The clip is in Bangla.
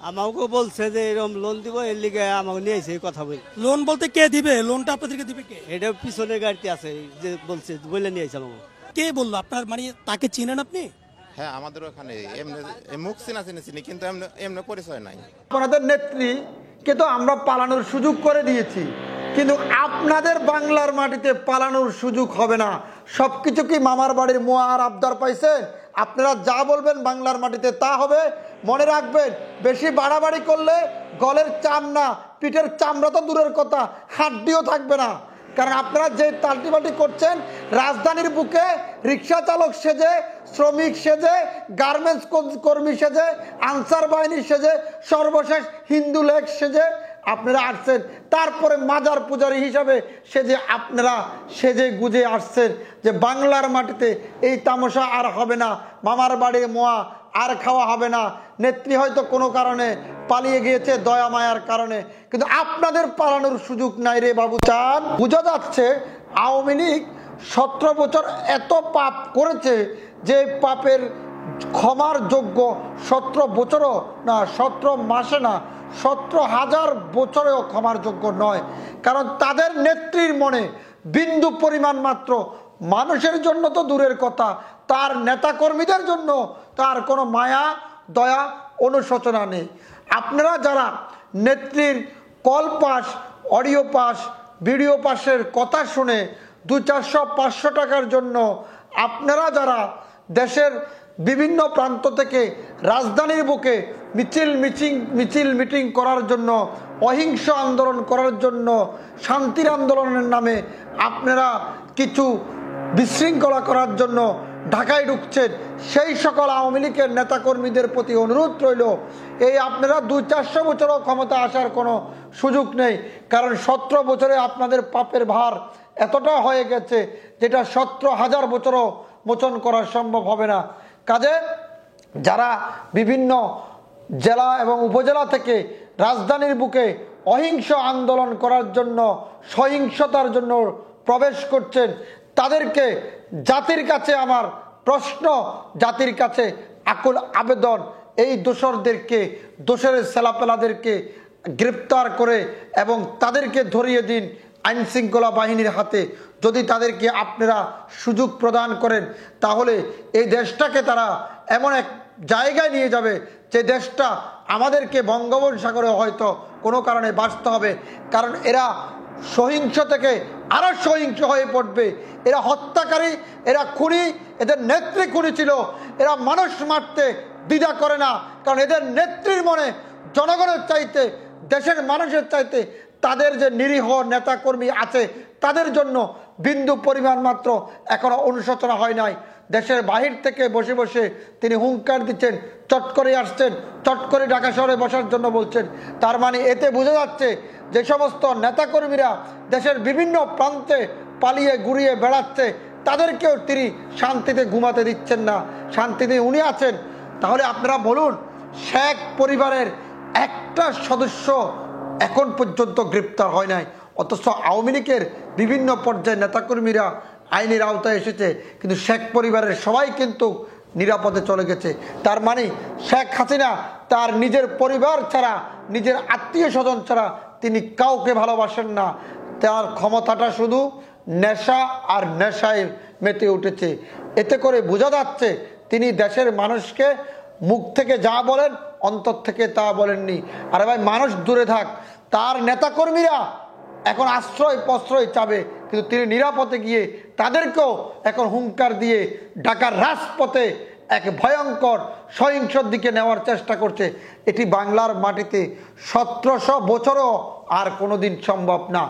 আমাকে বলছে যে এরকম লোন দিব এর লিগে আমাকে নিয়ে এসে এই কথা বলি। লোন বলতে কে দিবে? লোনটা আপনাদেরকে দিবে কে? এটা পিছনের গাড়িতে আছে যে বলছে বলে নিয়ে এসে আমাকে। কে বললো? আপনার মানে তাকে চিনেন আপনি? হ্যাঁ, আমাদের ওখানে এমনি মুখ চিনা চিনি কিন্তু এমনি এমনি পরিচয় নাই। আপনাদের নেত্রীকে তো আমরা পালানোর সুযোগ করে দিয়েছি, কিন্তু আপনাদের বাংলার মাটিতে পালানোর সুযোগ হবে না। সবকিছু কি মামার বাড়ির মোয়া আর আবদার পাইছেন? আপনারা যা বলবেন বাংলার মাটিতে তা হবে। মনে রাখবেন, বেশি বাড়াবাড়ি করলে গলের চামড়া, পিঠের চামড়া তো দূরের কথা, হাড্ডিও থাকবে না। কারণ আপনারা যে তাল্টিবাল্টি করছেন, রাজধানীর বুকে রিক্সা চালক সেজে, শ্রমিক সেজে, গার্মেন্টস কর্মী সেজে, আনসার বাহিনী সেজে, সর্বশেষ হিন্দু লেগ সেজে আপনারা আসছেন। তারপরে মাজার পূজারী হিসাবে সেজে আপনারা সেজে গুজে আসছেন যে বাংলার মাটিতে এই তামাশা আর হবে না, মামার বাড়ির মোয়া আর খাওয়া হবে না। নেত্রী হয়তো কোনো কারণে পালিয়ে গিয়েছে, দয়া মায়ার কারণে, কিন্তু আপনাদের পালানোর সুযোগ নাই রে বাবু চান। বোঝা যাচ্ছে আওয়ামী লীগ 17 বছর এত পাপ করেছে যে পাপের ক্ষমার যোগ্য 17 বছরও না, 17 মাসে না, 17,000 বছরেও ক্ষমার যোগ্য নয়। কারণ তাদের নেত্রীর মনে বিন্দু পরিমাণ মাত্র মানুষের জন্য তো দূরের কথা, তার নেতাকর্মীদের জন্য তার কোনো মায়া, দয়া, অনুশোচনা নেই। আপনারা যারা নেত্রীর call pass, audio pass, video পাসের কথা শুনে 200, 500 টাকার জন্য আপনারা যারা দেশের বিভিন্ন প্রান্ত থেকে রাজধানীর বুকে মিছিল মিটিং করার জন্য, অহিংস আন্দোলন করার জন্য, শান্তির আন্দোলনের নামে আপনারা কিছু বিশৃঙ্খলা করার জন্য ঢাকায় ঢুকছেন, সেই সকল আওয়ামী লীগের নেতাকর্মীদের প্রতি অনুরোধ রইল, এই আপনারা 200-400 বছরও ক্ষমতা আসার কোনো সুযোগ নেই। কারণ 17 বছরে আপনাদের পাপের ভার এতটা হয়ে গেছে যেটা 17,000 বছরও মোচন করা সম্ভব হবে না। কাজে যারা বিভিন্ন জেলা এবং উপজেলা থেকে রাজধানীর বুকে অহিংস আন্দোলন করার জন্য, সহিংসতার জন্য প্রবেশ করছেন, তাদেরকে জাতির কাছে আমার প্রশ্ন, জাতির কাছে আকুল আবেদন, এই দোসরদেরকে, দোসরের ছেলাপেলাদেরকে গ্রেপ্তার করে এবং তাদেরকে ধরিয়ে দিন আইন শৃঙ্খলা বাহিনীর হাতে। যদি তাদেরকে আপনারা সুযোগ প্রদান করেন, তাহলে এই দেশটাকে তারা এমন এক জায়গায় নিয়ে যাবে যে দেশটা আমাদেরকে বঙ্গোপসাগরে হয়তো কোনো কারণে বাঁচতে হবে। কারণ এরা সহিংস থেকে আরো সহিংস হয়ে পড়বে। এরা হত্যাকারী, এরা খুনি, এদের নেত্রী খুনি ছিল। এরা মানুষ মারতে দ্বিধা করে না, কারণ এদের নেত্রীর মনে জনগণের চাইতে, দেশের মানুষের চাইতে তাদের যে নিরীহ নেতাকর্মী আছে তাদের জন্য বিন্দু পরিমাণ মাত্র এখনো অনুশোচনা হয় নাই। দেশের বাহির থেকে বসে বসে তিনি হুঙ্কার দিচ্ছেন, চট করে আসছেন, চট করে ঢাকা শহরে বসার জন্য বলছেন। তার মানে এতে বোঝা যাচ্ছে যে সমস্ত নেতাকর্মীরা দেশের বিভিন্ন প্রান্তে পালিয়ে ঘুরিয়ে বেড়াচ্ছে, তাদেরকেও তিনি শান্তিতে ঘুমাতে দিচ্ছেন না, শান্তিতে উনি আছেন। তাহলে আপনারা বলুন, শেখ পরিবারের একটা সদস্য এখন পর্যন্ত গ্রেপ্তার হয় নাই, অথচ আওয়ামী লীগের বিভিন্ন পর্যায়ে নেতাকর্মীরা আইনের আওতায় এসেছে, কিন্তু শেখ পরিবারের সবাই কিন্তু নিরাপদে চলে গেছে। তার মানে শেখ হাসিনা তার নিজের পরিবার ছাড়া, নিজের আত্মীয় স্বজন ছাড়া তিনি কাউকে ভালোবাসেন না। তার ক্ষমতাটা শুধু নেশা আর নেশায় মেতে উঠেছে। এতে করে বোঝা যাচ্ছে তিনি দেশের মানুষকে মুখ থেকে যা বলেন অন্তর থেকে তা বলেননি। আরে ভাই, মানুষ দূরে থাক, তার নেতাকর্মীরা এখন আশ্রয় প্রশ্রয় চাবে, কিন্তু তিনি নিরাপদে গিয়ে তাদেরকেও এখন হুঙ্কার দিয়ে ঢাকার রাজপথে এক ভয়ঙ্কর সহিংসর দিকে নেওয়ার চেষ্টা করছে। এটি বাংলার মাটিতে 1700 বছরও আর কোনোদিন সম্ভব না।